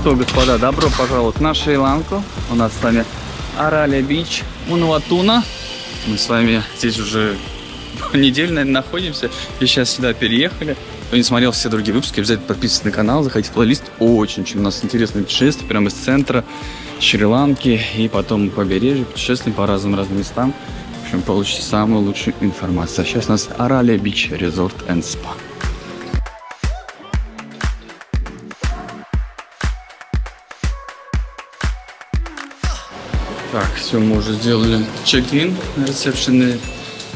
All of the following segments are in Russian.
что, господа, добро пожаловать на Шри-Ланку. У нас с вами Аралия Бич, Унаватуна. Мы с вами здесь уже неделю, наверное, находимся. И сейчас сюда переехали. Кто не смотрел все другие выпуски, обязательно подписывайтесь на канал, заходите в плейлист. Очень у нас интересное путешествие прямо из центра Шри-Ланки. И потом по побережью путешествуем по разным местам. В общем, получите самую лучшую информацию. А сейчас у нас Аралия Бич Resort and Spa. Так, все, мы уже сделали чек-ин на ресепшене,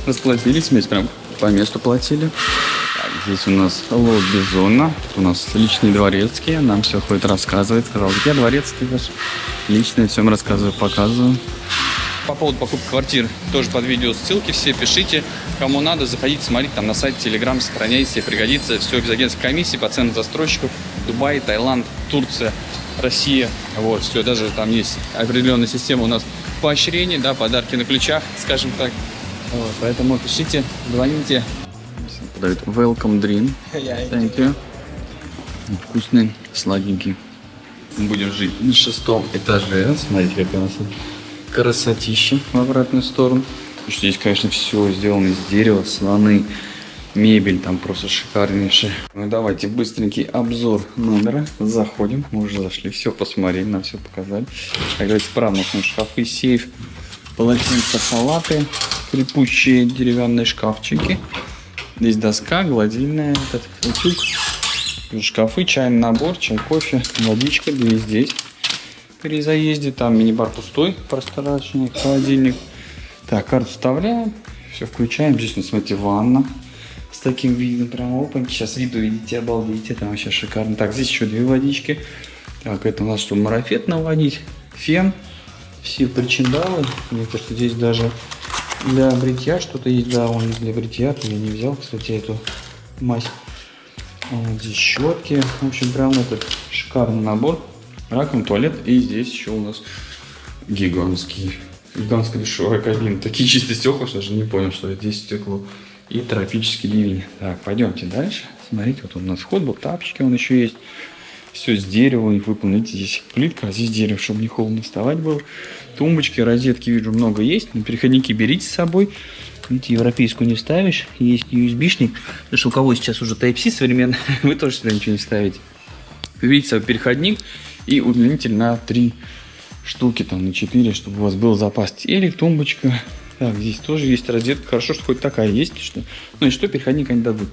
расплатились, мы прям по месту платили. Так, здесь у нас лобби-зона, у нас личные дворецкие, нам все ходит рассказывает, сказал, я дворецкий ваш, личное всем рассказываю, показываю. По поводу покупки квартир, тоже под видео ссылки все, пишите, кому надо, заходите, смотрите, там на сайте Telegram, сохраняйте, себе пригодится, все без агентской комиссии, по ценам застройщиков, Дубай, Таиланд, Турция, Россия, вот, все, даже там есть определенная система у нас поощрений, да, подарки на ключах, скажем так, вот, поэтому пишите, звоните. Подают welcome drink, thank you, вкусный, сладенький. Мы будем жить на 6-м этаже, смотрите, какая у нас красотища в обратную сторону. Здесь, конечно, все сделано из дерева, слоны, мебель там просто шикарнейшая. Ну давайте быстренький обзор номера. Заходим, мы уже зашли, все посмотрели, нам все показали. Как говорится, справа у нас шкафы, сейф, полотенца, халаты, крепучие деревянные шкафчики. Здесь доска, гладильная, этот утюг, шкафы, чайный набор, чай, кофе, водичка, две здесь. При заезде там мини-бар пустой, просторечный, холодильник. Так, карту вставляем, все включаем. Здесь, смотрите, ванна с таким видом, прям опаньки. Сейчас виду видите, обалдите, там вообще шикарно. Так, здесь еще две водички. Так, это у нас что, марафет наводить, фен, все причиндалы. Мне кажется, здесь даже для бритья что-то есть, да, он для бритья, я не взял, кстати, эту мазь. Вот здесь щетки, в общем, прям этот шикарный набор. Раковина, туалет, и здесь еще у нас гигантская душевая кабина. Такие чистые стекла, что даже не понял, что здесь стекло. И тропический ливень. Так, пойдемте дальше. Смотрите, вот у нас вход был, тапочки он еще есть. Все с дерева и выполнено. Видите, здесь плитка, а здесь дерево, чтобы не холодно вставать было. Тумбочки, розетки, вижу, много есть. Но переходники берите с собой. Видите, европейскую не ставишь. Есть USB-шник. Потому что у кого сейчас уже Type-C современный, вы тоже сюда ничего не ставите. Видите, свой переходник. И удлинитель на 3 штуки, там на 4, чтобы у вас был запас. Телек, тумбочка. Так, здесь тоже есть розетка. Хорошо, что хоть такая есть. Что... Ну и что, переходник они дадут.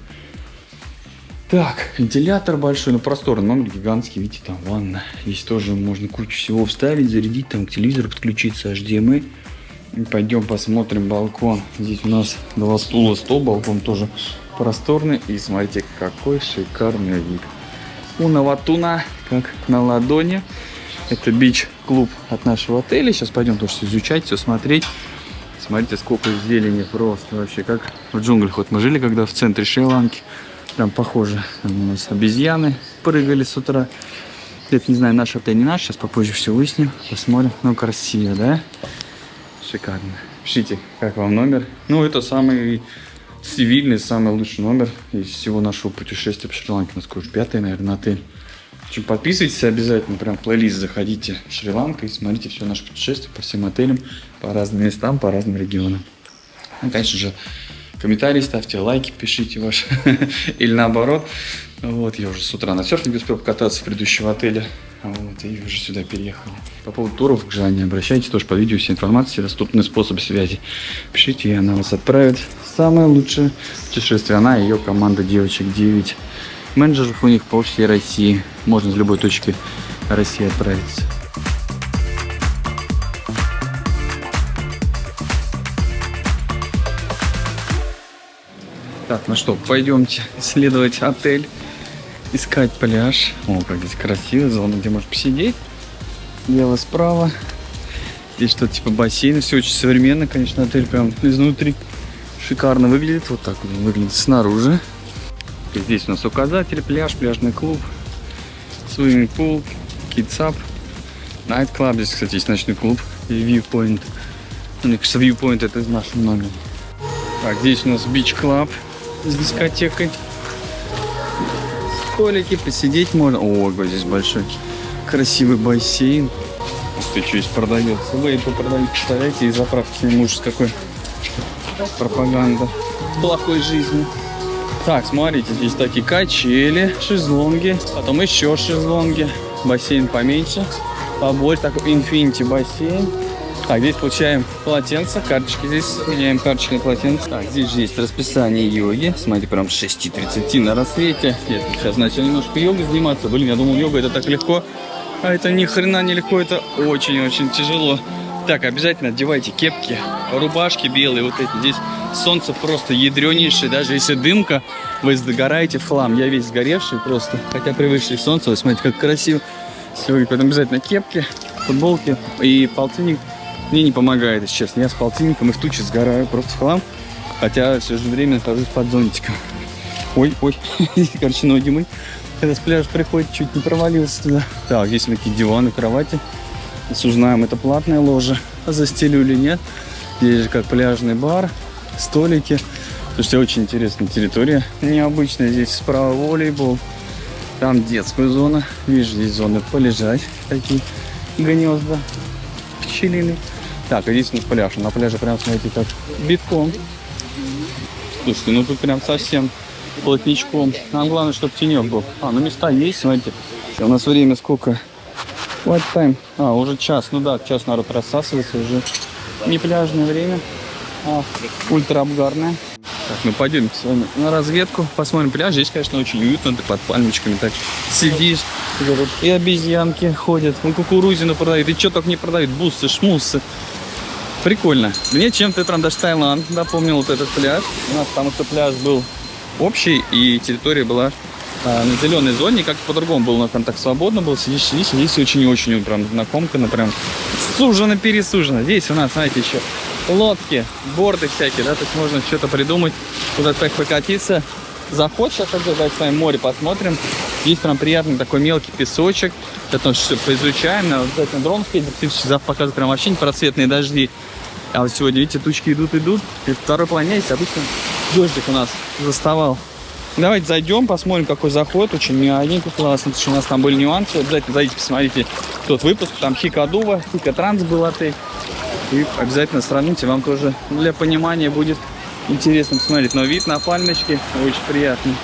Так, вентилятор большой, но просторный номер, гигантский. Видите, там ванна. Здесь тоже можно кучу всего вставить, зарядить, там к телевизору подключиться, HDMI. И пойдем посмотрим балкон. Здесь у нас 2 стула, стол, балкон тоже просторный. И смотрите, какой шикарный вид. Унаватуна, как на ладони. Это бич-клуб от нашего отеля. Сейчас пойдем тоже изучать, все смотреть. Смотрите, сколько зелени просто вообще, как в джунглях. Вот мы жили, когда в центре Шри-Ланки. Там похоже, там у нас обезьяны прыгали с утра. Это, не знаю, наш отель, не наш. Сейчас попозже все выясним, посмотрим. Ну, красиво, да? Шикарно. Пишите, как вам номер. Ну, это самый цивильный, самый лучший номер из всего нашего путешествия по Шри-Ланке. У нас, скажу, 5-й, наверное, отель. В общем, подписывайтесь обязательно, прям в плейлист заходите Шри-Ланка и смотрите все наше путешествие по всем отелям, по разным местам, по разным регионам. Ну, конечно же, комментарии ставьте, лайки пишите ваши, или наоборот. Вот, я уже с утра на серфинге успел покататься в предыдущем отеле, вот, и уже сюда переехали. По поводу туров, к Жанне, обращайтесь, тоже под видео вся информация, доступный способ связи. Пишите, и она вас отправит в самое лучшее путешествие. Она и ее команда девочек 9 менеджеров у них по всей России. Можно с любой точки России отправиться. Так, ну что, пойдемте исследовать отель, искать пляж. О, как здесь красиво, зона, где можно посидеть. Слева, справа. Здесь что-то типа бассейна, все очень современно, конечно, отель прям изнутри шикарно выглядит. Вот так вот он выглядит снаружи. И здесь у нас указатель, пляж, пляжный клуб, свимминг-пул, кидсап, найт-клаб. Здесь, кстати, есть ночной клуб и viewpoint. Мне кажется, viewpoint это из нашего номера. Так, здесь у нас бич-клаб с дискотекой. Столики, посидеть можно. О, здесь большой красивый бассейн. Ты что здесь продается? Вейпы продают, представляете, и заправки. Ужас какой. Пропаганда плохой жизни. Так, смотрите, здесь такие качели, шезлонги, потом еще шезлонги, бассейн поменьше, побольше, такой инфинити бассейн. Так, здесь получаем полотенце, карточки здесь, меняем карточки на полотенце. Так, здесь же есть расписание йоги, смотрите, прям 6:30 на рассвете. Я сейчас начал немножко йогой заниматься, блин, я думал, йога это так легко, а это ни хрена не легко, это очень-очень тяжело. Так, обязательно одевайте кепки, рубашки белые, вот эти. Здесь солнце просто ядренейшее, даже если дымка, вы загораете в хлам. Я весь сгоревший просто, хотя привыкший к солнцу. Вы смотрите, как красиво. Все, и поэтому обязательно кепки, футболки и полтинник. Мне не помогает, если честно. Я с полтинником и в тучи сгораю просто в хлам, хотя все же время нахожусь под зонтиком. Ой, короче, ноги мы. Когда с пляжа приходит, чуть не провалился туда. Так, здесь такие диваны, кровати. Узнаем, это платная ложа, застелю или нет. Здесь же как пляжный бар, столики. Слушайте, очень интересная территория. Необычная. Здесь справа волейбол. Там детская зона. Видишь, здесь зоны полежать. Такие гнезда пчелины. Так, а здесь у нас пляж. На пляже прям, смотрите, как битком. Слушайте, ну тут прям совсем плотничком. Нам главное, чтобы тенек был. Ну места есть, смотрите. У нас время сколько? What time? Уже час. Ну да, час народ рассасывается, уже не пляжное время, а ультра обгарное. Так, ну пойдем с вами на разведку, посмотрим пляж. Здесь, конечно, очень уютно, ты под пальмочками так сидишь. И обезьянки ходят, кукурузину продают, и что только не продают, буссы, шмуссы. Прикольно. Мне чем-то прям даже Таиланд напомнил вот этот пляж. У нас потому что пляж был общий, и территория была на зеленой зоне, как по-другому было, там так свободно было, сидишь, здесь очень-очень прям знакомкано, прям сужено-пересужено. Здесь у нас, знаете, еще лодки, борды всякие, да, то есть можно что-то придумать, куда-то так покатиться. Захочешь, давайте с вами море посмотрим. Здесь прям приятный такой мелкий песочек, это все поизучаем, обязательно дрон завтра показывает прям вообще непроцветные дожди. А вот сегодня, видите, тучки идут, и второй плане есть, обычно дождик у нас заставал. Давайте зайдем, посмотрим, какой заход. Очень мягенько, классно, потому что у нас там были нюансы. Обязательно зайдите, посмотрите тот выпуск. Там Хикадува, Хикатранс был отель. И обязательно сравните, вам тоже для понимания будет интересно посмотреть. Но вид на пальмочки очень приятный.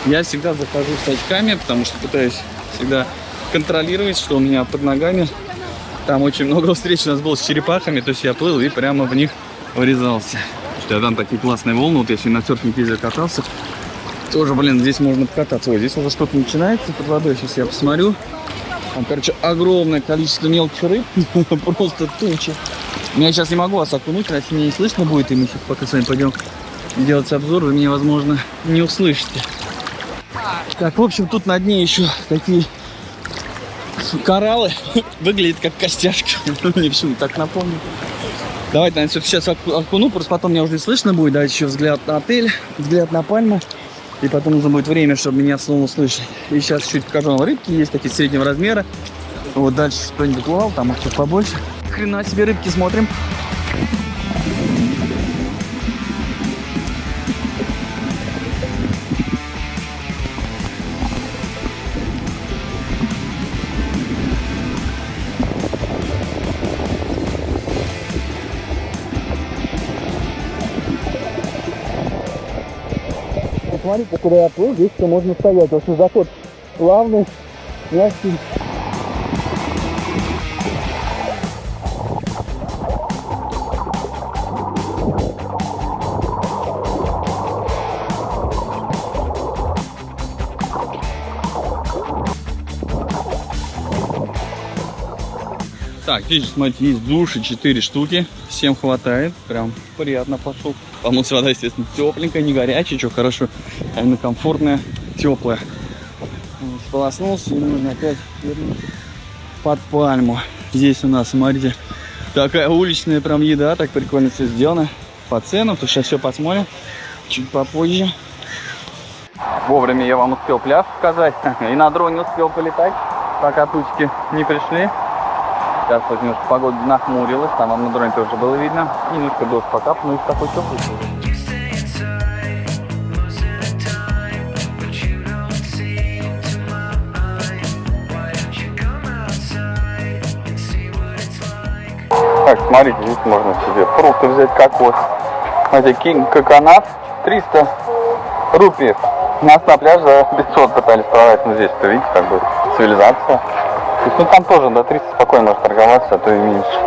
Я всегда захожу с очками, потому что пытаюсь всегда контролировать, что у меня под ногами. Там очень много встреч у нас было с черепахами, то есть я плыл и прямо в них врезался. Что там такие классные волны, вот если на серфинге здесь катался. Тоже, блин, здесь можно покататься. Ой, здесь уже что-то начинается под водой. Сейчас я посмотрю. Там, короче, огромное количество мелких рыб. Просто туча. Я сейчас не могу вас окунуть, иначе меня не слышно будет. И мы сейчас пока с вами пойдем делать обзор, вы меня, возможно, не услышите. Так, в общем, тут на дне еще такие кораллы. Выглядит как костяшки. Мне почему-то так напомню. Давайте, наверное, все-таки сейчас окуну, просто потом меня уже не слышно будет. Давайте еще взгляд на отель, взгляд на пальму. И потом нужно будет время, чтобы меня снова услышать. И сейчас чуть покажу вам рыбки. Есть такие среднего размера. Вот дальше что-нибудь плавал, там их чуть побольше. Хрена себе рыбки смотрим. Смотрите, куда я плыл, здесь все можно стоять. Потому что заход плавный, мягкий. Так, здесь, смотрите, есть души 4 штуки. Всем хватает. Прям приятно пошел. Помылся вода, естественно, тепленькая, не горячая, что хорошо. А именно комфортная, теплая. Сполоснулся и нужно опять вернуться под пальму. Здесь у нас, смотрите, такая уличная прям еда. Так прикольно все сделано. По ценам, то сейчас все посмотрим. Чуть попозже. Вовремя я вам успел пляж показать. И на дроне успел полетать, пока тучки не пришли. Сейчас вот немножко погода нахмурилась, там вам на дроне тоже было видно. И немножко дождь покапал, ну и такой теплый. Смотрите, здесь можно себе фрукты взять, кокос. Смотрите, коконат 300 рупий. Нас на пляже за 500 пытались продать, но здесь-то, видите, как бы цивилизация. То есть, ну там тоже до 300 спокойно можно торговаться, а то и меньше.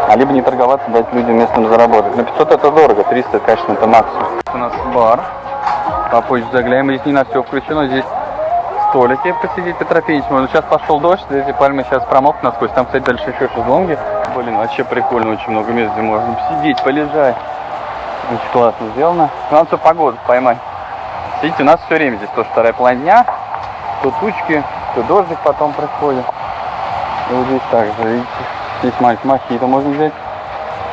А либо не торговаться, дать людям местным заработать. Но 500 это дорого, 300, конечно, это максимум. У нас бар. Попозже заглянем. Здесь не на все включено, здесь столики посидеть, потропить можно. Сейчас пошел дождь, эти пальмы сейчас промокнут насквозь. Там, кстати, дальше еще шезлонги. Блин, вообще прикольно, очень много мест, где можно посидеть, полежать. Очень классно сделано. Надо все погоду поймать. Видите, у нас все время здесь тоже вторая половина дня. То тучки, то дождик потом происходит. И вот здесь также, видите, здесь маленький мохито можно взять.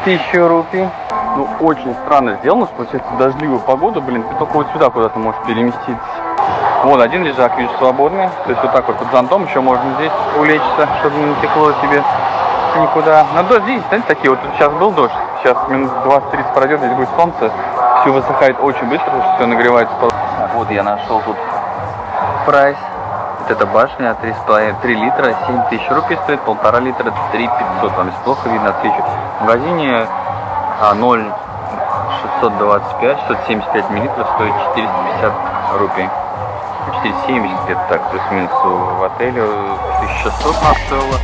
1000 рупий. Ну, очень странно сделано, что получается в дождливую погоду, блин, ты только вот сюда куда-то можешь переместиться. Вот один лежак, вижу, свободный. То есть вот так вот под зонтом еще можно здесь улечься, чтобы не натекло себе никуда. На дождь, видите, знаете, такие вот, сейчас был дождь, сейчас минут 20-30 пройдет, здесь будет солнце. Все высыхает очень быстро, потому что все нагревается. Вот я нашел тут прайс. Вот эта башня 3 литра, 7000 рупий стоит, 1,5 литра, 3500. Там здесь плохо видно отсвечивает. В магазине 0,625, 675 миллилитров стоит 450 рупий. 470 где-то так, плюс-минус в отеле 1600 нас стоило.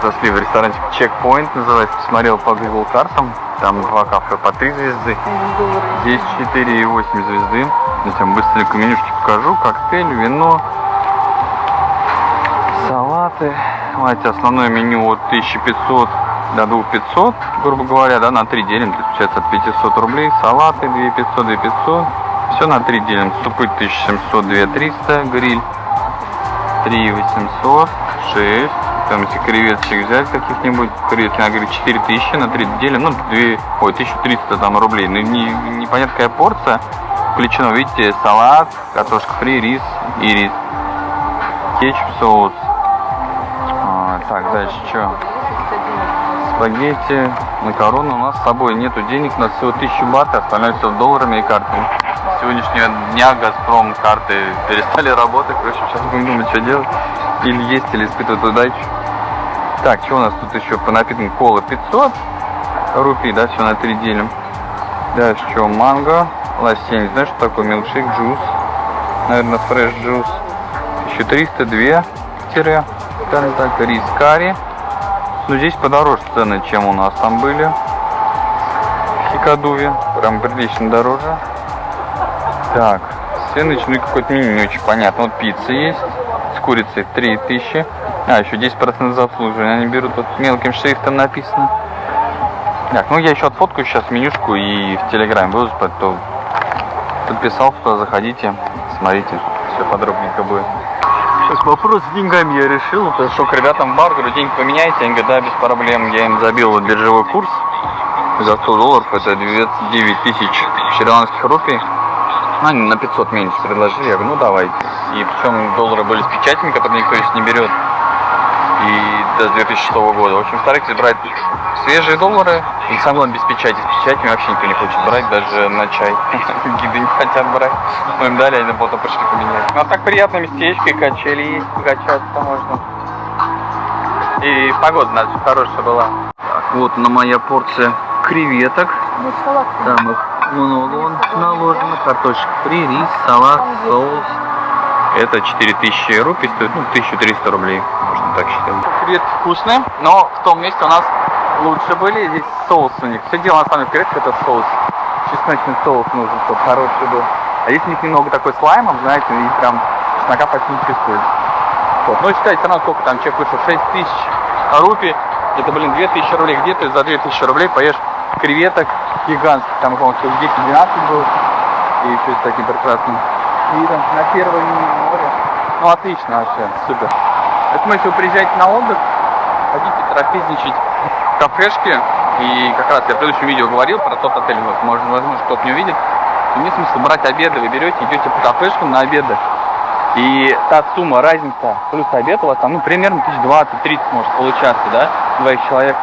Зашли в ресторанчик Checkpoint, называется, посмотрел по Google картам, там 2 кафе по 3 звезды, здесь 4,8 звезды. Сейчас вам быстренько менюшки покажу, коктейль, вино, салаты. Смотрите, основное меню от 1500 до 2500, грубо говоря, да, на 3 делим, то есть получается от 500 рублей, салаты 2500, 2500, все на 3 делим, супы 1700, 2300, гриль 3800, 6. Там, если креветочек взять каких-нибудь, креветки, я говорю, 4000 на 3 делим, ну, 1300 там рублей. Ну, непонятно какая порция. Включено, видите, салат, картошка фри, рис и рис. Кетчуп, соус. Так, дальше что? Спагетти, макароны. У нас с собой нету денег, у нас всего 1000 бат, остальное все долларами и картами. С сегодняшнего дня Газпром карты перестали работать. Короче, сейчас будем думать, что делать. Или есть, или испытывать удачу. Так, что у нас тут еще по напиткам? Кола 500 рупий, да, все на 3 делим. Дальше что? Манго, лосень, не знаю, что такое, милкшейк, джус. Наверное, фреш джус. 1300, 2 тире, скажем так, рис, карри. Но здесь подороже цены, чем у нас там были. В Хикадуве, прям прилично дороже. Так, свиныч, ну и какой-то меню не очень понятно. Вот пицца есть. С курицей 3000. А, еще 10% за обслуживание. Они берут, вот мелким шрифтом написано. Так, ну я еще отфоткаю сейчас менюшку и в Телеграме выложу, то подписался туда, заходите, смотрите, все подробненько будет. Сейчас вопрос с деньгами я решил. Пришел к ребятам в бар, говорю, деньги поменяйте. Они говорят, да, без проблем. Я им забил вот биржевой курс за $100, это 29 тысяч шри-ланкских рупий. Ну, они на 500 меньше предложили, я говорю, ну давайте. И причем доллары были с печатями, которые никто здесь не берет. И до 2006 года. В общем, старайтесь брать свежие доллары. И самое главное, без печати. С печатями вообще никто не хочет брать, даже на чай. Гиды не хотят брать. Мы им дали, они потом пришли поменять. Ну а так приятное местечко, и качели есть, покачаться можно. И погода, значит, хорошая была. Так, вот на моя порция креветок. Там их много вон наложено. Картошка фри, рис, салат, соус. Это 4000 рупий стоит, ну, 1300 рублей, можно так считать. Креветки вкусные, но в том месте у нас лучше были. Здесь соус у них. Все дело на самом деле креветка, это соус. Чесночный соус нужен, чтобы хороший был. А здесь у них немного такой с лаймом, знаете, и прям чеснока почти не чувствует. Вот. Но считайте, все равно сколько там человек вышел, 6000 рупий. Это, блин, 2000 рублей. Где ты за 2000 рублей поешь креветок гигантских, там, по-моему, 10-12 был. И еще с таким прекрасным видом на первое море. Ну, отлично вообще, супер. Поэтому, если вы приезжаете на отдых, хотите трапезничать в кафешке, и как раз я в предыдущем видео говорил про тот отель, вот, возможно, кто-то не увидит, то нет смысла брать обеды, вы берете, идете по кафешкам на обеды. И та сумма, разница, плюс обед у вас там, ну, примерно 1020-30 может получаться, да, двоих человек.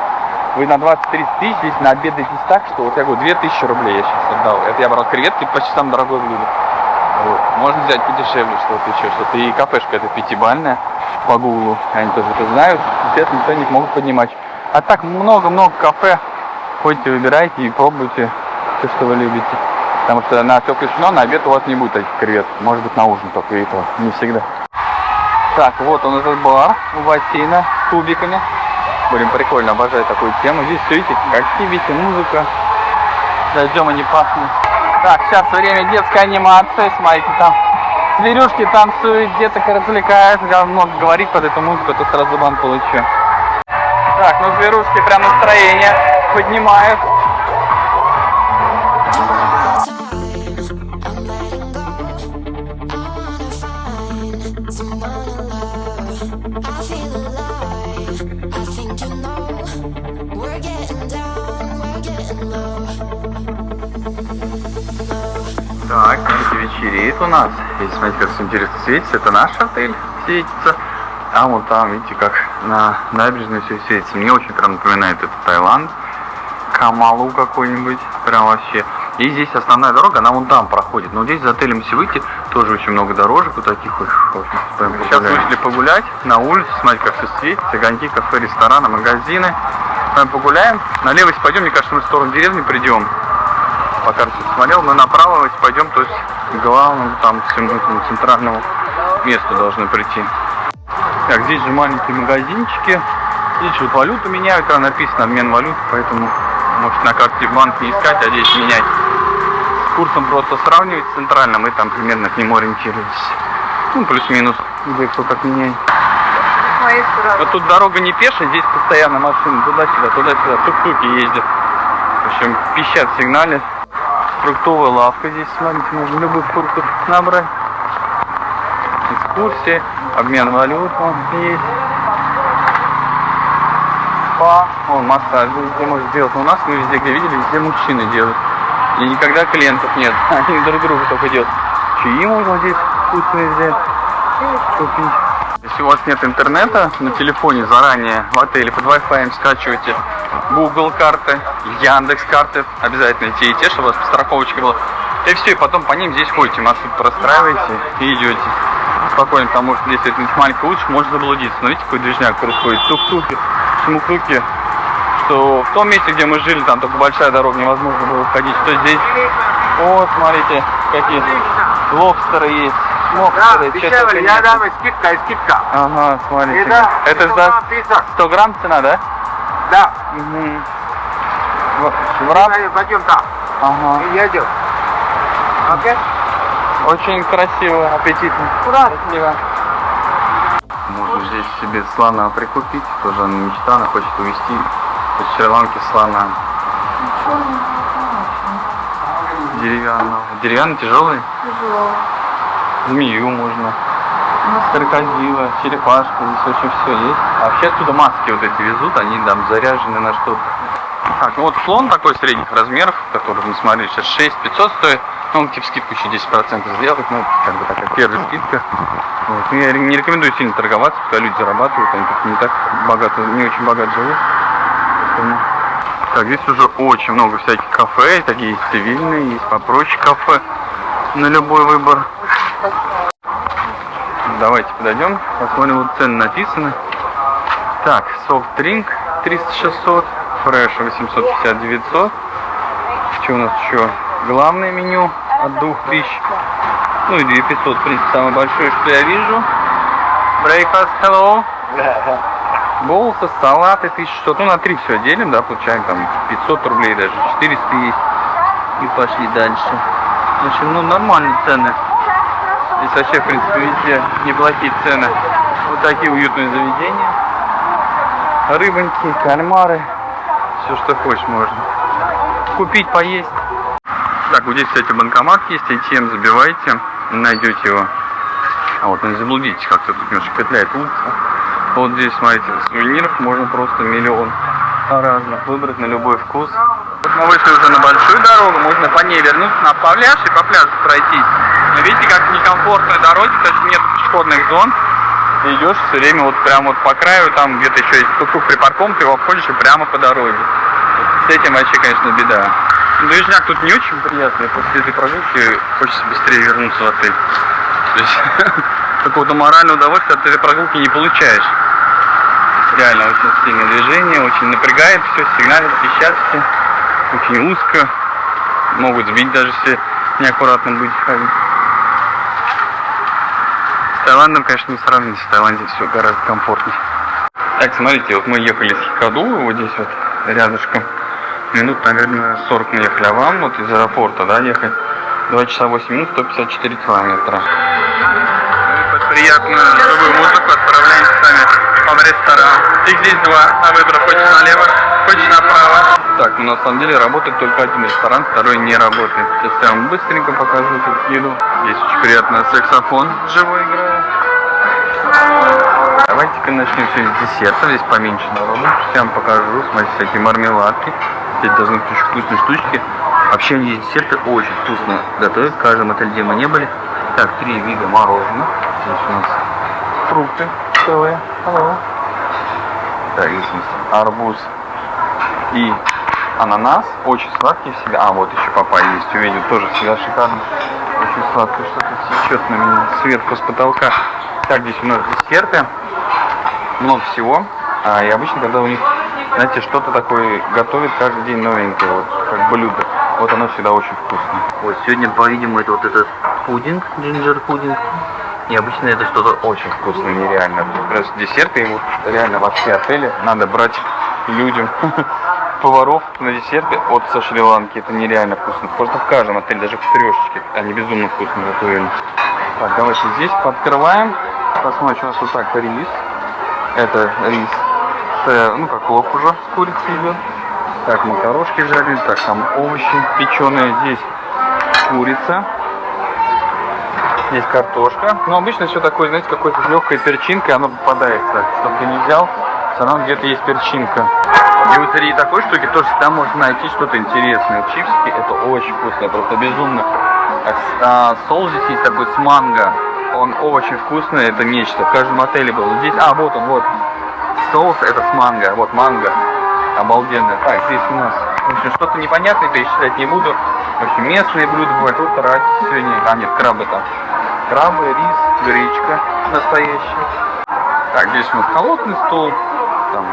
Вы на 20-30 тысяч здесь наобедаетесь так, что, вот я говорю, 2000 рублей я сейчас отдал. Это я брал креветки, почти самое дорогое блюдо. Вот. Можно взять подешевле что-то еще, что-то. И кафешка это 5-бальная по Гуглу, они тоже это знают. Естественно, ценник могут поднимать. А так много-много кафе. Ходите, выбирайте и пробуйте все, что вы любите. Потому что на теплое вино на обед у вас не будет таких креветок. Может быть, на ужин только и то. Не всегда. Так, вот он этот бар у бассейна с кубиками. Блин, прикольно, обожаю такую тему. Здесь все, видите, активити, музыка. Дождем и не пахнет. Так, сейчас время детской анимации. Смотрите, там зверюшки танцуют, деток развлекают. Я много говорить под эту музыку, то сразу бан получу. Так, ну зверушки прям настроение поднимают. Так, смотрите, вечереет у нас. Здесь, смотрите, как все интересно светится. Это наш отель светится. А вот там, видите, как на набережной все светится. Мне очень прям напоминает это Таиланд. Камалу какой-нибудь. Прям вообще. И здесь основная дорога, она вон там проходит. Но здесь за отелем, если выйти, тоже очень много дорожек вот таких. Сейчас вышли погулять на улице. Смотрите, как все светится. Огоньки, кафе, рестораны, магазины. Мы погуляем. Налево если пойдем, мне кажется, мы в сторону деревни придем. По карте смотрел, мы направо если пойдем, то есть к главному, там, к всему этому центральному месту должны прийти. Так, здесь же маленькие магазинчики. Здесь вот валюту меняют, там написано обмен валют, поэтому может на карте банк не искать, а здесь менять. С курсом просто сравнивать с центральным, и там примерно к нему ориентируйтесь. Ну, плюс-минус, где кто как меняет. Вот тут дорога не пешая, здесь постоянно машины туда-сюда, тук-туки ездят. В общем, пищат в сигнале. Фруктовая лавка здесь, смотрите, можно любых фруктов набрать. Экскурсии, обмен валют вон есть. Спа, вон массаж везде можно сделать. Но у нас мы везде, где видели, везде мужчины делают. И никогда клиентов нет, они друг другу только делают. Чаи можно здесь вкусные взять, купить. Если у вас нет интернета на телефоне заранее в отеле под Wi-Fi скачиваете Google карты, Яндекс карты, обязательно те и те, чтобы у вас страховочка была. И все, и потом по ним здесь ходите, маршрут простраиваете и идете. Спокойно, потому что если это маленькая лучше, можно заблудиться. Но видите, какой движняк происходит. Тук-туки, шмук-туки. Что в том месте, где мы жили, там только большая дорога, невозможно было ходить. Что здесь? О, смотрите, какие лобстеры есть. Смокстеры, дешевле, я дам скидка. Ага, смотрите. Это за 100 грамм цена, да? Да. Пойдем там. Ага. И едем. Окей? Очень красиво, аппетитно. Красиво. Можно здесь себе слона прикупить. Тоже она мечта, она хочет увезти из Шри-Ланки слона. Деревянного. Деревянный, тяжелый? Тяжелый. Змею можно. Крокодила, черепашку, здесь очень все есть. А вообще оттуда маски вот эти везут, они там заряжены на что-то. Так, ну вот слон такой средних размеров, который мы смотрели, сейчас 6500 стоит. Ну, он типа скидку еще 10% сделать, ну, как бы такая первая скидка. Вот. Ну, я не рекомендую сильно торговаться, пока люди зарабатывают, они тут не так богато, не очень богато живут. Поэтому... Так, здесь уже очень много всяких кафе, такие есть цивильные, есть попроще кафе на любой выбор. Давайте подойдем, посмотрим, вот цены написаны. Так, софт-дринк 300-600, фреш 850-900. Что у нас еще? Главное меню от 2000. Ну и 2500, в принципе, самое большое, что я вижу. Breakfast, hello. Болсы, салаты 1600. Ну на 3 все делим, да, получаем там 500 рублей даже, 400 есть. И пошли дальше. В общем, ну нормальные цены. Здесь вообще, в принципе, везде неплохие цены. Вот такие уютные заведения. Рыбоньки, кальмары. Все, что хочешь, можно. Купить, поесть. Так, вот здесь, кстати, банкомат есть. ATM забивайте, найдете его. А вот не заблудитесь, как-то тут немножко петляет улица. Вот здесь, смотрите, сувениров можно просто миллион разных выбрать на любой вкус. Вот мы вышли уже на большую дорогу, можно по ней вернуться на пляж и по пляжу пройтись. Но видите, как некомфортные дороги, потому что нет пешеходных зон. Ты идешь все время вот прямо вот по краю, там где-то еще есть тук-тук припарком, ты его обходишь и прямо по дороге. С этим вообще, конечно, беда. Движняк тут не очень приятный, после этой прогулки хочется быстрее вернуться в отель. То есть какого-то морального удовольствия от этой прогулки не получаешь. Реально очень сильное движение, очень напрягает все, сигналит, пищат все, очень узко, могут сбить даже если неаккуратно будет ходить. С Таиландом, конечно, не сравнить, в Таиланде все гораздо комфортнее. Так, смотрите, вот мы ехали с Хикаду, вот здесь вот рядышком, минут, наверное, 40 мы ехали, а вам вот из аэропорта, да, ехать 2 часа 8 минут, 154 километра. Приятную живую музыку, отправляемся сами в ресторан. Их здесь два, на выбор, хочешь налево, хочешь направо. Так, ну на самом деле работает только один ресторан, второй не работает. Сейчас я вам быстренько покажу тут еду. Здесь очень приятный саксофон живой играет. Давайте-ка начнем все с десерта, здесь поменьше народу. Я вам покажу, смотрите, всякие мармеладки. Здесь должны быть очень вкусные штучки. Вообще здесь десерты очень вкусно готовят, в каждом отеле, где мы не были. Так, 3 вида мороженого. Здесь у нас фрукты целые. Так, здесь у нас арбуз и ананас. Очень сладкие всегда. А, вот еще папайя есть, увидел, тоже всегда шикарно. Очень сладкое, что-то течет на меня сверху с потолка. Так, здесь у нас десерты. Много всего. И обычно, когда у них, знаете, что-то такое готовят каждый день новенькое, вот как блюдо. Вот оно всегда очень вкусно. Вот сегодня, по-видимому, это вот этот пудинг, джинджер пудинг. И обычно это что-то очень вкусное, нереально. Просто десерты, и вот реально во все отели надо брать людям поваров на десерты от со Шри-Ланки. Это нереально вкусно. Просто в каждом отеле, даже в трешечке, они безумно вкусно готовили. Так, давайте здесь подкрываем. Посмотрим, у нас вот так рис. Это рис, ну как плов уже с курицей идет. Так, макарошки жареные, так, там овощи печеные, здесь курица, здесь картошка. Но обычно все такое, знаете, какой-то с легкой перчинкой, оно попадается. Чтобы ты не взял, все равно где-то есть перчинка. И вот среди такой штуки тоже всегда можно найти что-то интересное. Чипсы, это очень вкусно, просто безумно. Соус здесь есть такой с манго, он очень вкусный, это нечто. В каждом отеле был. Здесь, вот он, вот. Соус это с манго, вот манго. Обалденно. Так, здесь у нас, в общем, что-то непонятное, перечислять не буду. В общем, местные блюда бывают. Вот раки сегодня. Нет, крабы там. Крабы, рис, гречка настоящая. Так, здесь у нас холодный стол. Там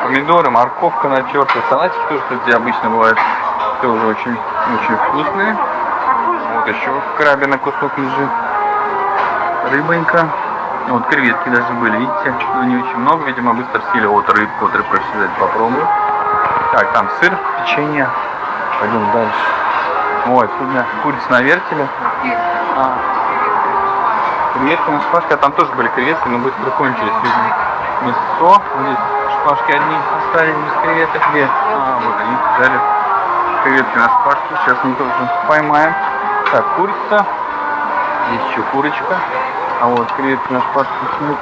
помидоры, морковка натертая. Салатики тоже, кстати, обычно бывают. Тоже очень вкусные. Вот еще крабина кусок лежит. Рыбонька. Вот креветки даже были, видите, но не очень много, видимо, быстро съели. Вот рыбку обязательно попробую. Так, там сыр, печенье. Пойдем дальше. Вот, сегодня курица на вертеле. Креветки на шпажке, а там тоже были креветки, но быстро кончились, видимо. Мясо, здесь шпажки одни остались без креветок. Где? Вот они дали креветки на шпажке, сейчас мы тоже поймаем. Так, курица, здесь еще курочка. А вот креветки на шпажке,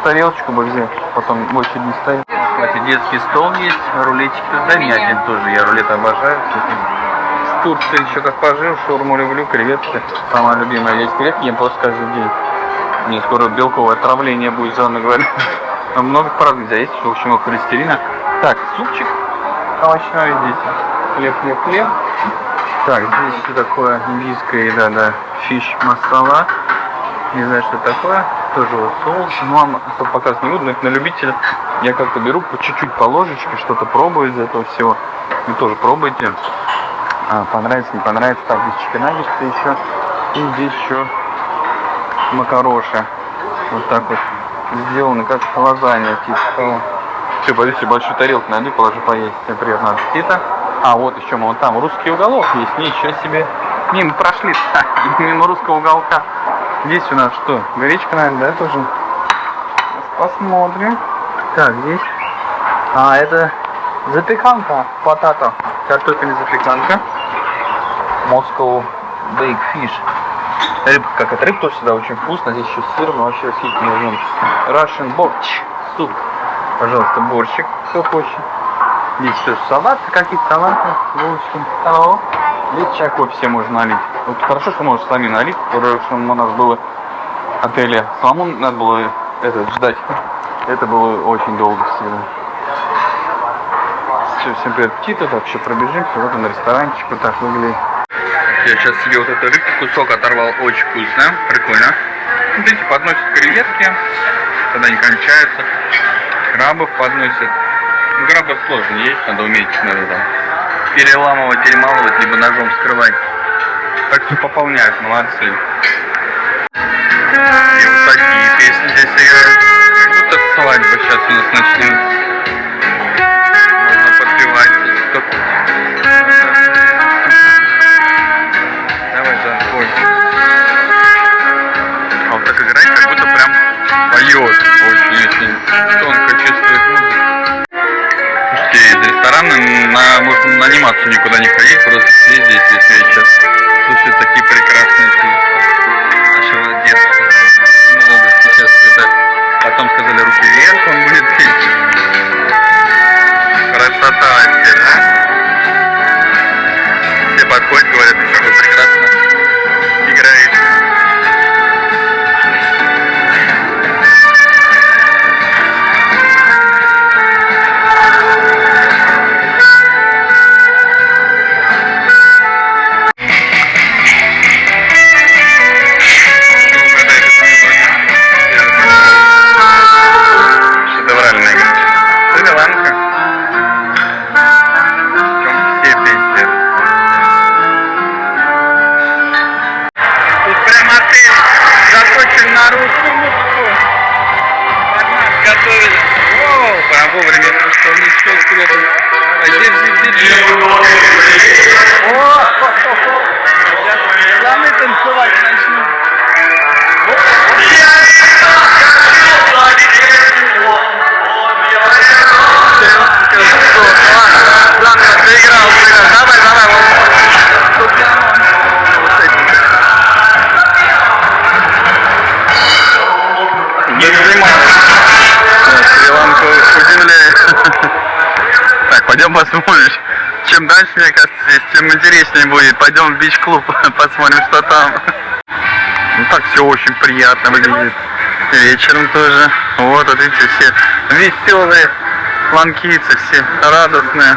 тарелочку бы взять, потом в очередь не стоит. Кстати, детский стол есть, рулетики туда, не один тоже, я рулет обожаю. С Турции еще как пожил, шаурму люблю, креветки, самая любимая. Есть креветки, ем просто каждый день. Мне скоро белковое отравление будет, жанно говоря. Но много правда нельзя есть, что очень много холестерина. Так, супчик овощной здесь, хлеб. Так, здесь все такое индийское еда, да, фиш масала. Не знаю, что такое. Тоже вот соус. Ну, вам особо показывать не буду, но это на любителя. Я как-то беру по чуть-чуть, по ложечке, что-то пробую из этого всего. Вы тоже пробуйте. Понравится, не понравится. Так, здесь чикенаггетсы еще. И здесь еще макароши. Вот так вот сделаны, как лазанья. Типа того. Все, пойду себе большую тарелку найду, положу поесть. Всем приятного аппетита. Вот еще, вон там русский уголок есть. Ничего себе. Мимо прошли. Мимо русского уголка. Здесь у нас что? Гречка, наверное, да, тоже? Посмотрим. Так, здесь. Это запеканка, потато. Картофельная запеканка. Moscow Baked Fish. Рыбка, как это, рыба тоже всегда очень вкусно. Здесь еще сыр, но вообще сильно нужен. Russian борщ. Суп. Пожалуйста, борщик, кто хочет. Здесь тоже салаты, какие-то салаты, булочки. Здесь чайку все можно налить. Вот хорошо, что можешь сами налить, потому что у нас было отеле Салмон надо было ждать. Это было очень долго всегда. Все, всем привет, аппетита, так еще пробежимся. Вот он, ресторанчик, вот так выглядит. Я сейчас себе вот этот рыбку кусок оторвал, очень вкусно, прикольно. Смотрите, подносят креветки, когда они кончаются. Крабов подносят. Ну, крабов сложно есть, надо уметь, надо там переламывать, перемалывать, либо ножом вскрывать. Так что пополняют, молодцы. И вот такие песни здесь играют. Как будто свадьба сейчас у нас начнется. Можно подпевать. Давай, заходи. А вот так играет, как будто прям поет. Очень-очень тонко чувствует музыку. Слушайте, из ресторана можно на анимацию никуда не ходить, просто сидеть здесь весь вечер. Слушать такие прекрасные песни нашего детства, молодости. Сейчас это потом сказали руки вверх, он будет петь. Красота вообще, да? Все подходят, говорят, что вы прекрасно играете. Вовремя пришел, ничего скрытого. Главное танцевать начну. Ладно, доиграл. Давай. Не снимай. Шри-Ланку удивляет. Так, пойдем посмотрим. Чем дальше, мне кажется, здесь, тем интереснее будет. Пойдем в бич-клуб, посмотрим, что там. Ну так все очень приятно выглядит. Вечером тоже. Вот видите, все веселые ланкийцы, все радостные.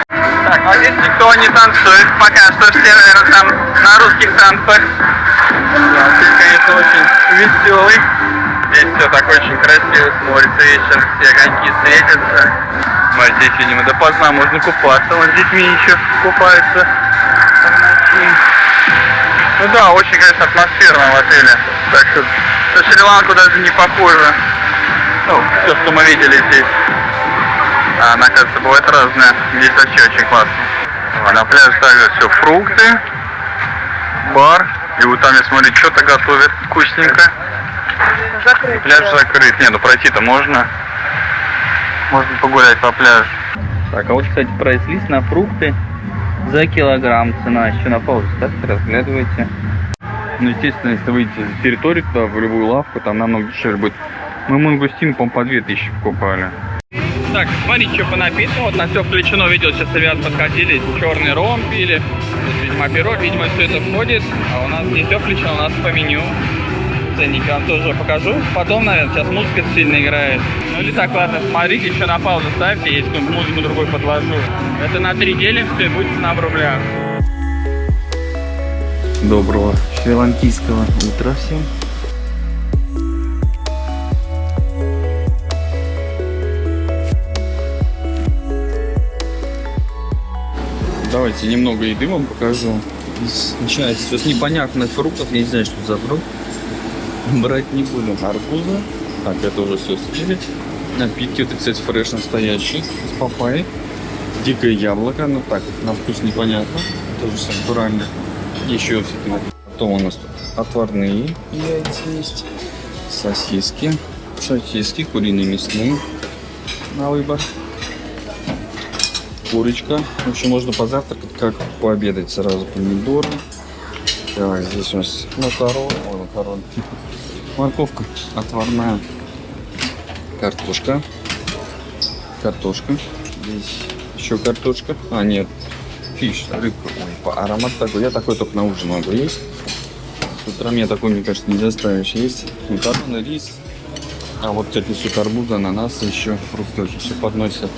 Так, а здесь никто не танцует. Пока что все, наверное, там на русских танцах. Да, здесь, конечно, очень веселый. Здесь все так очень красиво смотрится, вечер, все огоньки светятся. Мы здесь, видимо, допоздна можно купаться. Вон с детьми еще купаются. Ну да, очень, конечно, атмосферно в отеле. Так что на Шри-Ланку даже не похоже. Ну, все, что мы видели здесь. А она, кажется, бывает разная. Здесь вообще очень классно. А на пляже также все фрукты, бар. И вот там, я смотрю, что-то готовят вкусненько. Закрыт. Пляж закрыт. Не, ну пройти-то можно. Можно погулять по пляжу. Так, а вот, кстати, прайс-лист на фрукты за килограмм. Цена еще на паузу ставьте, разглядывайте. Ну, естественно, если выйти за территорию туда, в любую лавку, там намного дешевле будет. Мы мангустин, по-моему, по 2000 покупали. Так, смотрите, что по напиткам. Вот на все включено. Видел, сейчас ребят подходили, черный ром пили. Тут, видимо, пирог, видимо, все это входит. А у нас не все включено, у нас по меню. Ценники вам тоже покажу. Потом, наверное, сейчас музыка сильно играет. Ну или так, ладно, смотрите, еще на паузу ставьте, если музыку другой подложу. Это на 3 недели, все, будет цена в рублях. Доброго шри-ланкийского утра всем. Давайте немного еды вам покажу. Начинается все с непонятных фруктов. Я не знаю, что за фрукт. Брать не буду. Арбуза. Так, это уже все съели. Напитки, вот, кстати, фреш настоящий. С папайей. Дикое яблоко. Ну так, на вкус непонятно. Тоже все натурально. Еще всякие напитки. Потом у нас тут отварные яйца есть. Сосиски. Сосиски, куриные, мясные. На выбор. Курочка. В общем, можно позавтракать, как пообедать сразу. Помидоры. Так, здесь у нас макарон. Морковка отварная. Картошка. Здесь еще картошка. А, нет. Фиш, рыбка. Ой, аромат такой. Я такой только на ужин могу есть. С утра мне такой, мне кажется, не заставишь. Есть макароны, рис. А вот, кстати, несут арбузы, ананасы, еще фрукты тоже все подносят.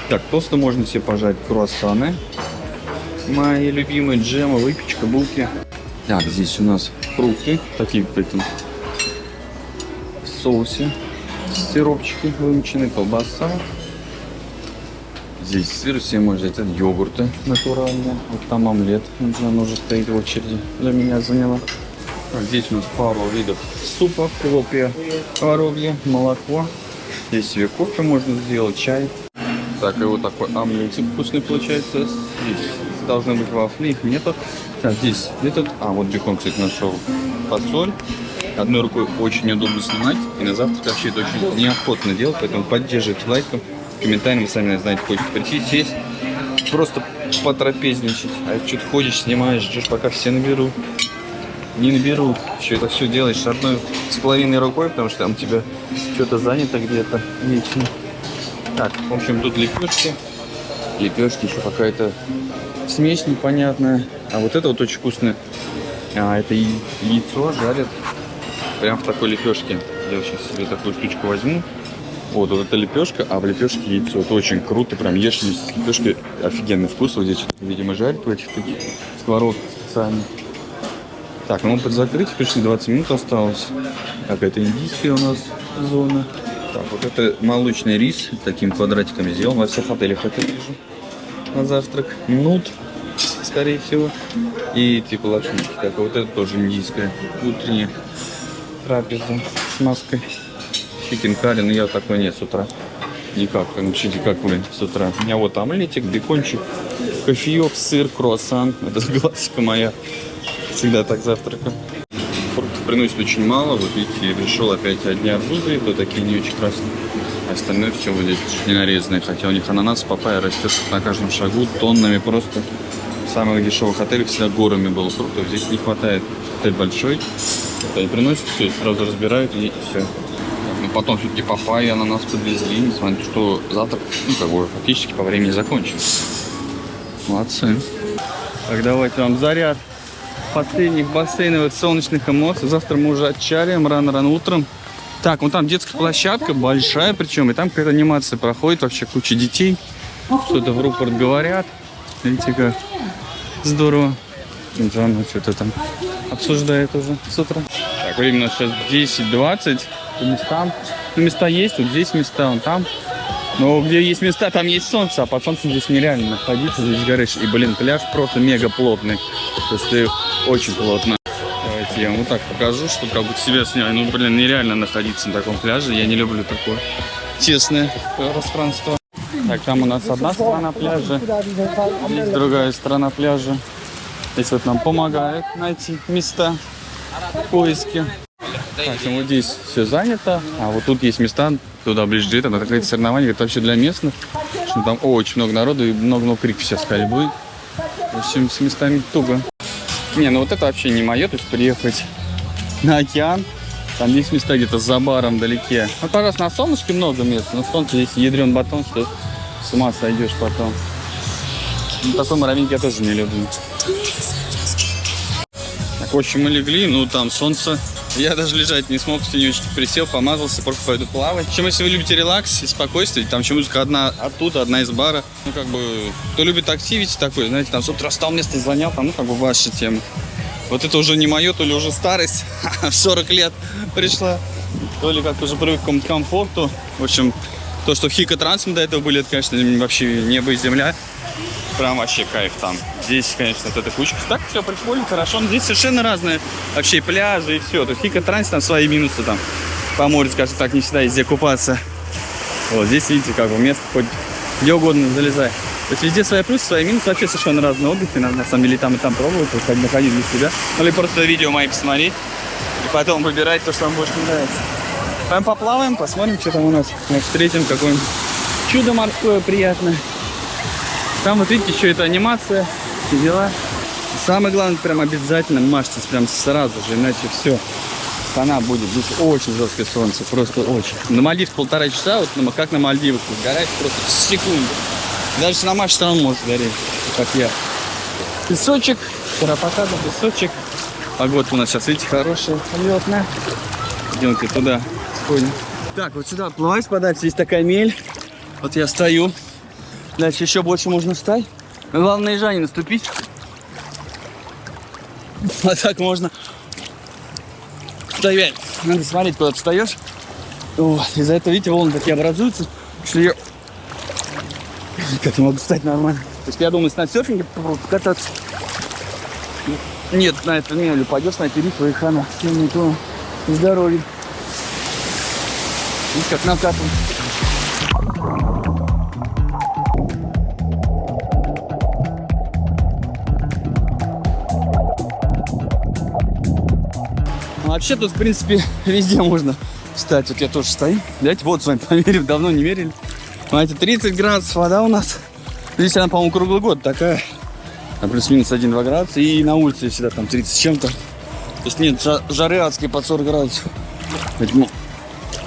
Так, тосты можно себе пожарить, круассаны. Мои любимые джемы, выпечка, булки. Так, здесь у нас фрукты, такие в этом в соусе. Сиропчики вымоченные, колбаса. Здесь сыр все можно взять, это йогурты натуральные. Вот там омлет, он уже стоит в очереди, для меня заняла. Здесь у нас пару видов супа, хлопья, коровье, молоко. Здесь себе кофе можно сделать, чай. Так, и вот такой омлетик вкусный получается. Здесь должны быть вафли, их нету. Так, здесь этот, вот бекон, кстати, нашел. Фасоль. Одной рукой очень удобно снимать. И на завтрак вообще это очень неохотно делать, поэтому поддерживайте лайком. Комментариями, сами знаете, хочешь прийти, сесть, просто потрапезничать. А что-то ходишь, снимаешь, ждешь, пока все наберут. Не наберут. Еще это все делаешь одной с половиной рукой, потому что там у тебя что-то занято где-то вечно. Так, в общем, тут лепешки. Лепешки, еще какая-то смесь непонятная. А вот это вот очень вкусное. Это яйцо жарят прям в такой лепешке. Я сейчас себе такую штучку возьму. Вот это лепешка, а в лепешке яйцо. Это очень круто, прям ешь с лепешкой, офигенный вкус. Вот здесь, видимо, жарят в этих таких сковородках специально. Так, мы под закрытие пришли, 20 минут осталось. Какая-то индийская у нас зона. Так, вот это молочный рис, такими квадратиками сделан. Во всех отелях это вижу. На завтрак. Нут, скорее всего. И типа лапшички. Так, вот это тоже индийская. Утренняя трапеза с маской. Чикен карри, но я такой нет с утра. Никак, научите, как вы с утра. У меня вот омлетик, бекончик, кофеек, сыр, круассан. Это классика моя. Всегда так завтракаю. Фруктов приносит очень мало. Вот видите, я пришел опять одни арбузы, то такие не очень красные. Остальное все вот здесь не нарезанное. Хотя у них ананас, папайя растет на каждом шагу тоннами просто. В самых дешевых отелях всегда горами было фруктов. Здесь не хватает. Отель большой. Они приносят все, сразу разбирают и все. Но потом все-таки папайя и ананас подвезли, несмотря на то, что завтрак, фактически по времени закончен. Молодцы. Так, давайте вам заряд последних бассейновых солнечных эмоций. Завтра мы уже отчалим рано-рано утром. Так, вон там детская площадка, большая причем, и там какая-то анимация проходит, вообще куча детей. Что-то в рупорт говорят. Видите, как здорово. Джана что-то там обсуждает уже с утра. Так, временно сейчас 10:20. По местам. Места есть, вот здесь места, вон там. Но где есть места, там есть солнце, а под солнцем здесь нереально находиться, здесь горишь. И, пляж просто мега плотный. То есть ты очень плотно. Давайте я вам вот так покажу, чтобы как будто себя сняли. Нереально находиться на таком пляже. Я не люблю такое тесное пространство. Так, там у нас одна сторона пляжа, здесь другая сторона пляжа. Здесь вот нам помогают найти места в поиске. Так, вот здесь все занято, а вот тут есть места, туда ближе, это какое-то соревнование, это вообще для местных. Там очень много народу и много криков сейчас сказали будет. В общем, с местами туго. Вот это вообще не мое, то есть приехать на океан, там есть места где-то за баром вдалеке. Пожалуйста, на солнышке много мест, но солнце здесь ядрен батон, что с ума сойдешь потом. Такой муравейник я тоже не люблю. Так, в общем, мы легли, там солнце. Я даже лежать не смог, в тенечке присел, помазался, просто пойду плавать. Чем если вы любите релакс и спокойствие, там еще музыка одна оттуда, одна из бара. Кто любит активити такой, знаете, там с утра встал, место занял, там, ваша тема. Вот это уже не мое, то ли уже старость, в 40 лет пришла, то ли как-то уже привык к какому-то комфорту. В общем, то, что в Хико Транс мы до этого были, это, конечно, вообще небо и земля. Прям вообще кайф там. Здесь, конечно, вот эта кучка. Так все прикольно, хорошо. Но здесь совершенно разные вообще пляжи и все. Тут Хико Транс, там свои минусы там. По морю, скажем так, не всегда есть где купаться. Вот здесь, видите, место хоть где угодно залезай. То есть везде свои плюсы, свои минусы. Вообще совершенно разные отдыхи. На самом деле там и там пробовать, находить для себя. Или просто видео мои посмотреть. И потом выбирать то, что вам больше нравится. Пойдем поплаваем, посмотрим, что там у нас. Встретим какое-нибудь чудо морское приятное. Там вот видите, еще это анимация, все дела. Самое главное, прям обязательно мажьтесь прям сразу же, иначе все. Хана будет. Здесь очень жесткое солнце, просто очень. На Мальдивах 1,5 часа, как на Мальдивах, сгорает просто в секунду. Даже если намажешь, все равно может сгореть, как я. Песочек, скоропосадный песочек. Погодка у нас сейчас, видите, хорошая, летная. Идемте туда, сходим. Так, вот сюда отплывать подальше, здесь такая мель. Вот я стою. Дальше еще больше можно встать. Но главное, на ежа не наступить. А так можно стоять. Надо смотреть, куда ты встаешь. Вот. Из-за этого, видите, волны такие образуются, что я как не могу встать нормально. То есть я думаю, если на серфинге кататься. Нет, на это не пойдешь на эти рифы, и хана. Не то. Здоровье. Видите, как накатываем. Вообще тут, в принципе, везде можно встать. Вот я тоже стою. Давайте вот с вами померим, давно не мерили. Смотрите, 30 градусов вода у нас. Здесь она, по-моему, круглый год такая. Плюс-минус 1-2 градуса. И на улице всегда там 30 с чем-то. То есть нет жары адской под 40 градусов. Поэтому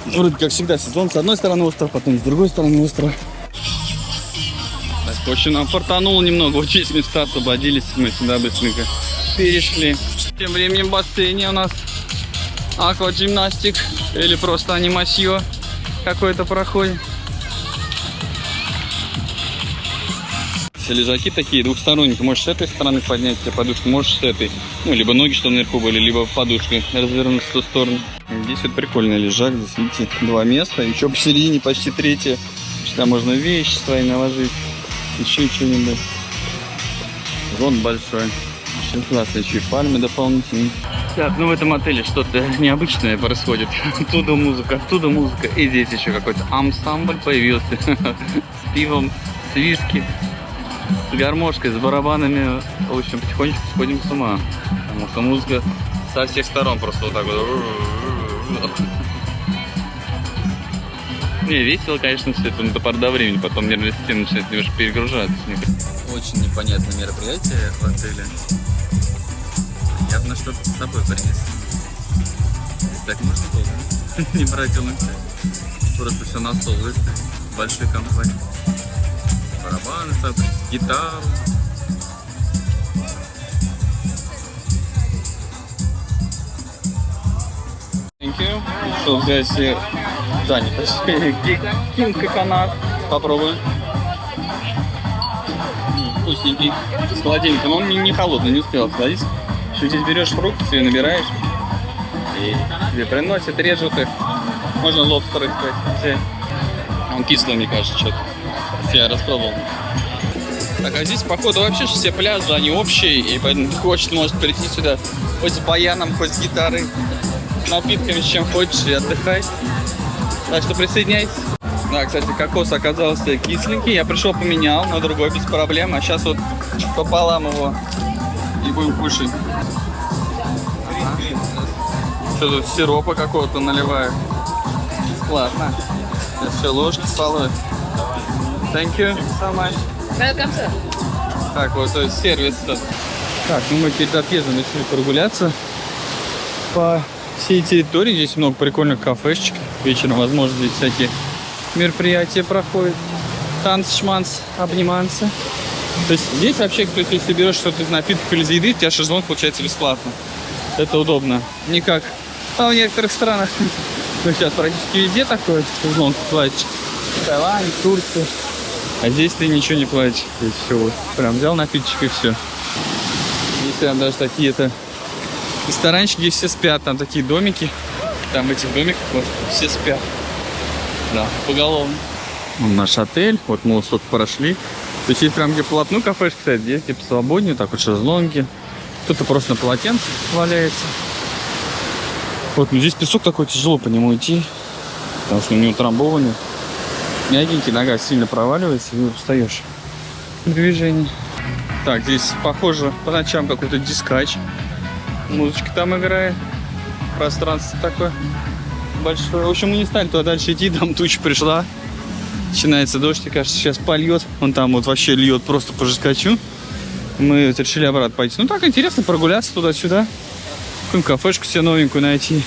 вроде как всегда сезон. С одной стороны остров, потом с другой стороны остров. Так, очень нам фартануло немного. Вот здесь места освободились. Мы сюда быстренько перешли. Тем временем в бассейне у нас аквагимнастик или просто анимасье какое-то проходит. Все лежаки такие двухсторонние. Ты можешь с этой стороны поднять тебе подушку, можешь с этой. Ну, либо ноги, что наверху были, либо подушкой развернуть в ту сторону. Здесь вот прикольный лежак. Здесь, видите, 2 места. Еще посередине почти 3. Сюда можно вещи свои наложить. Еще что-нибудь. Зон большой. Очень классно. Еще и пальмы дополнительные. Так, ну в этом отеле что-то необычное происходит. Оттуда музыка. И здесь еще какой-то ансамбль появился. С пивом, с виски, с гармошкой, с барабанами. В общем, потихонечку сходим с ума. Потому что музыка со всех сторон просто вот так вот. Не, весело, конечно, все это до поры до времени. Потом нервная система начинает немножко перегружаться. Очень непонятное мероприятие в отеле. Явно что-то с собой принес. Так можно было не брать лунки. Просто все на стол выставить. Большой компании. Барабаны, гитару. Thank you. Что взять? Да, не почти. Кинг коконат. Попробуем. Вкусненький. С холодильника. Но он не холодный, не успел охладить. Что здесь берешь фрукты, себе набираешь. И тебе приносят, режут их. Можно лобстеры сказать. Он кислый, мне кажется, что-то. Я распробовал. Так, а здесь, походу, вообще все пляжи, они общие. И поэтому хочешь, может прийти сюда хоть с баяном, хоть с гитарой. Напитками, с чем хочешь, и отдыхай. Так что присоединяйтесь. Да, кстати, кокос оказался кисленький. Я пришел, поменял на другой без проблем. А сейчас вот пополам его и будем кушать. Что тут сиропа какого-то наливают. Бесплатно. Сейчас все ложки полой. Thank you so much. Welcome, sir. Так, вот то есть сервис. Так, ну мы перед отъездом решили прогуляться по всей территории. Здесь много прикольных кафешечек. Вечером, возможно, здесь всякие мероприятия проходят. Танцы, шманцы, обниманцы. То есть здесь вообще, то есть, если берешь что-то из напитков или из еды, у тебя шезлонг получается бесплатно. Это удобно. Не как в некоторых странах. Ну, сейчас практически везде такой шезлонг платишь. Таиланд, Турция. А здесь ты ничего не платишь. Здесь все вот. Прям взял напиточек и все. Здесь прям даже такие-то ресторанчики, где все спят. Там такие домики. Там в этих домиках вот все спят. Да, поголовно. Вон наш отель. Вот мы вот столько прошли. То есть прям где полотно кафешки стоит, здесь типа свободнее, так вот шезлонги. Кто-то просто на полотенце валяется. Вот, ну здесь песок такой, тяжело по нему идти. Потому что у него утрамбованный. Мягенький, нога сильно проваливается и устаешь в движении. Так, здесь похоже по ночам какой-то дискач. Музычка там играет. Пространство такое большое. В общем, мы не стали туда дальше идти, там туча пришла. Начинается дождь, и кажется, сейчас польет. Он там вот вообще льет просто по жесткачу. Мы вот решили обратно пойти. Ну так интересно прогуляться туда-сюда. Какую-нибудь кафешку себе новенькую найти.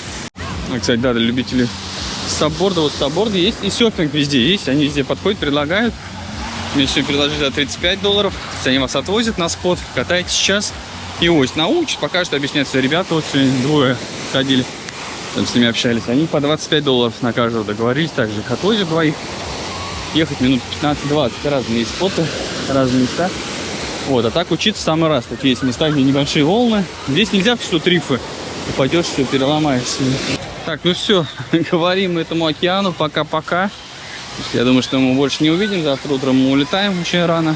А, кстати, да, для любителей сабборда. Вот сабборды есть. И серфинг везде есть. Они везде подходят, предлагают. Мне сегодня предложили за $35. Они вас отвозят на спот. Катаетесь час. И ось научит, покажет, объяснять все. Ребята вот сегодня двое ходили, там с ними общались. Они по $25 на каждого договорились. Также их отвозят двоих. Ехать минут 15-20. Разные есть споты, разные места. Вот, а так учиться в самый раз. Такие есть места, где небольшие волны. Здесь нельзя, что рифы. Упадешь, все, переломаешься. Так, ну все, говорим этому океану пока-пока. Я думаю, что мы больше не увидим. Завтра утром мы улетаем очень рано.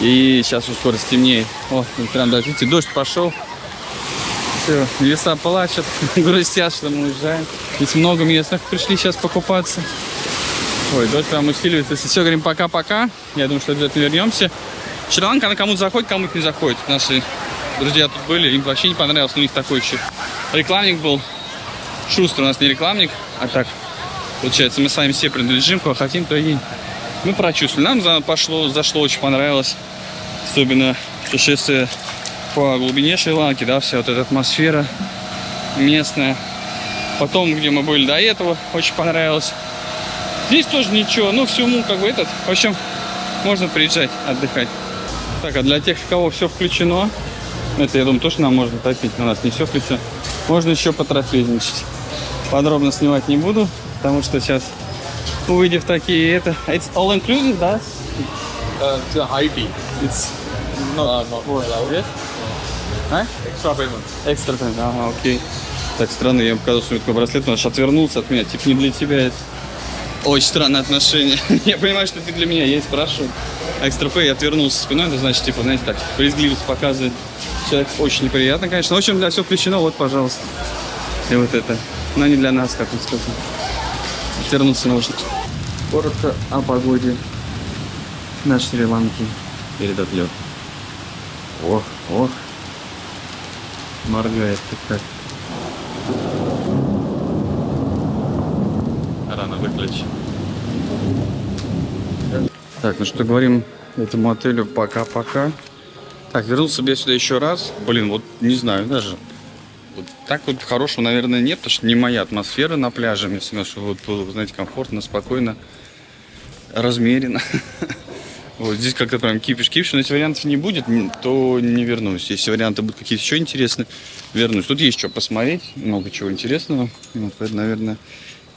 И сейчас уже скоро стемнеет. О, прям, да, видите, дождь пошел. Все, леса плачут, грустят, что мы уезжаем. Здесь много местных пришли сейчас покупаться. Ой, дождь прям усиливается. Если все, говорим пока-пока. Я думаю, что обязательно вернемся. Шри-Ланка, она кому-то заходит, кому-то не заходит. Наши друзья тут были, им вообще не понравилось. У них такой еще рекламник был. Шустрый у нас не рекламник, а так, получается, мы сами все принадлежим, кого хотим, то и мы прочувствовали. Нам зашло, очень понравилось. Особенно путешествие по глубине Шри-Ланки, да, вся вот эта атмосфера местная. Потом, где мы были до этого, очень понравилось. Здесь тоже ничего, ну, всему как бы этот, в общем, можно приезжать, отдыхать. Так, а для тех, у кого все включено, это, я думаю, тоже нам можно топить, но у нас не все включено. Можно еще потрофейничать. Подробно снимать не буду, потому что сейчас, увидев такие, это... It's all inclusive, да? It's a high tea. It's Not allowed. Yes? А? Extra payment. Экстра, ага, окей. Так, странно, я ему показал, что у него такой браслет, он аж отвернулся от меня, типа не для тебя это. Очень странное отношение. Я понимаю, что ты для меня, я и спрашиваю. Экстра пэй, отвернулся спиной, это значит, типа, знаете, так, брезгливость показывает. Человек очень неприятно, конечно. В общем, для все включено, вот, пожалуйста. И вот это. Но не для нас, как он сказал. Отвернуться можно. Коротко о погоде на Шри-Ланке перед отлетом. Ох, ох. Моргает как. Рано выключи. Так, ну что, говорим этому отелю пока-пока. Так, вернулся бы я сюда еще раз. Блин, вот не знаю даже. Вот так вот хорошего, наверное, нет, потому что не моя атмосфера на пляже. Мне всегда, что вот было, знаете, комфортно, спокойно, размеренно. Вот здесь как-то прям кипиш. Но если вариантов не будет, то не вернусь. Если варианты будут какие-то еще интересные, вернусь. Тут есть что посмотреть, много чего интересного. Вот, поэтому, наверное,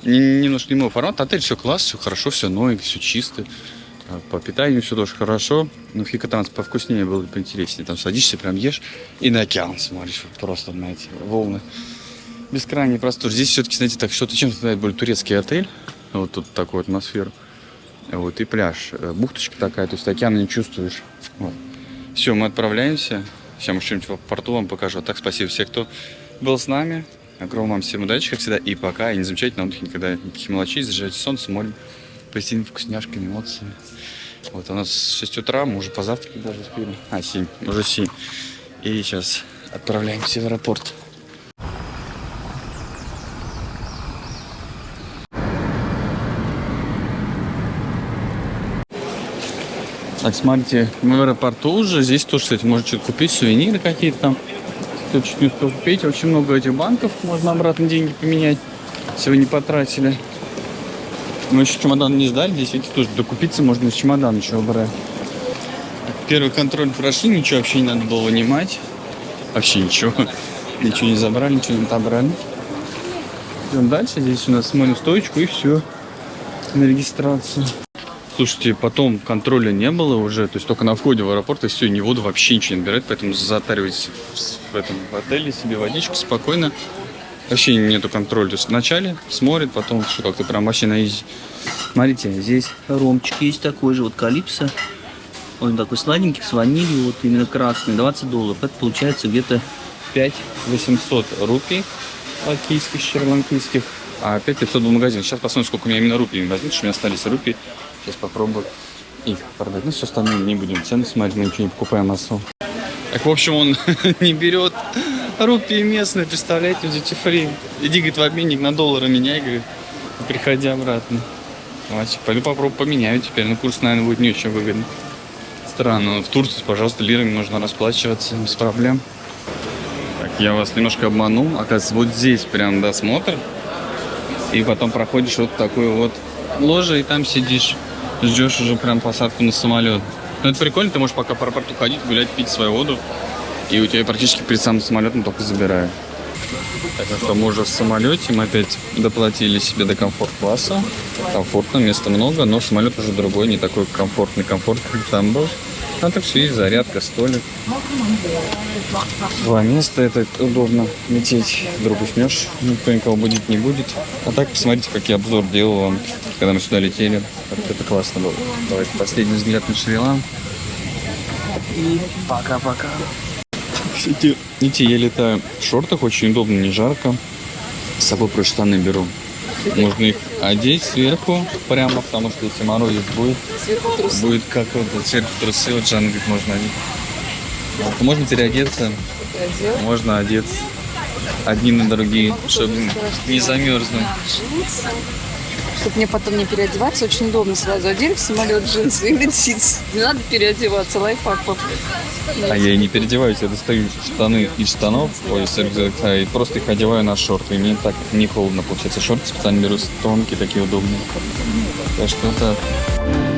немножко не мой формат. Отель все класс, все хорошо, все новенькое, все чисто. По питанию все тоже хорошо. Но в Хикотанце повкуснее было и поинтереснее. Там садишься, прям ешь и на океан смотришь. Вот просто на эти волны. Бескрайний простор. Здесь все-таки, знаете, так что-то чем-то напоминает более турецкий отель. Вот тут такую атмосферу. Вот и пляж. Бухточка такая, то есть океан не чувствуешь. Вот. Все, мы отправляемся. Сейчас, может, что-нибудь в порту вам покажу. А так, спасибо всем, кто был с нами. Огромное вам всем удачи, как всегда. И пока. И не замечайте на отдыхе никогда никаких мелочей. Заряжайте солнце, морем. Посидим вкусняшками, эмоциями. Вот у нас 6 утра, мы уже позавтракали даже успели. 7, уже 7. И сейчас отправляемся в аэропорт. Так, смотрите, мы в аэропорту уже. Здесь тоже, кстати, можно что-то купить, сувениры какие-то там. Кто чуть не успел купить. Очень много этих банков, можно обратно деньги поменять, если вы не потратили. Мы еще чемодан не сдали, здесь, видите, тоже докупиться можно из чемодана еще брать. Первый контроль прошли, ничего вообще не надо было вынимать. Вообще ничего. Ничего не забрали, ничего не отобрали. Идем дальше, здесь у нас смотрим стоечку и все. На регистрацию. Слушайте, потом контроля не было уже, то есть только на входе в аэропорт, и все, ни воду вообще ничего не набирает, поэтому затаривайтесь в этом отеле себе водичку спокойно. Вообще нету контроля. То есть вначале смотрит, потом что как-то прям вообще на изи. Смотрите, здесь ромчик есть такой же, вот Калипсо. Он такой сладенький, с ванилью, вот именно красный, $20. Это получается где-то 5800 рупий латвийских, шри-ланкийских. А 5500 был магазин. Сейчас посмотрим, сколько у меня именно рупий возьмет, что у меня остались рупии. Сейчас попробую их продать. Ну, все остальное не будем цены смотреть, мы ничего не покупаем особо. Так, в общем, он не берет рупии местные, представляете, duty free. Иди, говорит, в обменник на доллары меняй, говорит, приходи обратно. Давайте, пойду попробую поменяю теперь, но курс, наверное, будет не очень выгодный. Странно, в Турции, пожалуйста, лирами нужно расплачиваться без проблем. Так, я вас немножко обманул, оказывается, вот здесь прям досмотр. И потом проходишь вот такое вот ложе, и там сидишь, ждешь уже прям посадку на самолет. Ну, это прикольно, ты можешь пока по аэропорту ходить, гулять, пить свою воду. И у тебя практически перед самым самолетом только забирают. Так что мы уже в самолете, мы опять доплатили себе до комфорт-класса. Комфортно, места много, но самолет уже другой, не такой комфортный, как там был. А так все есть, зарядка, столик. 2 места, это удобно лететь. Вдруг уснешь, никто никого будить не будет. А так посмотрите, как я обзор делал вам, когда мы сюда летели. Это классно было. Давайте последний взгляд на Шри-Ланку. И пока-пока. Видите, я летаю в шортах, очень удобно, не жарко. С собой просто штаны беру. Можно их одеть сверху прямо, потому что если морозец будет, будет как вот сверху трусы, вот Жанна говорит, можно одеть. Вот. Можно переодеться, можно одеться одни на другие, чтобы не замерзнуть. Чтобы мне потом не переодеваться, очень удобно. Сразу одели в самолет джинсы и летить. Не надо переодеваться, лайфхак. А я и не переодеваюсь, я достаю штаны из штанов, из рюкзака, и просто их одеваю на шорты. И мне так не холодно получается. Шорты специально беру тонкие, такие удобные. Так что так.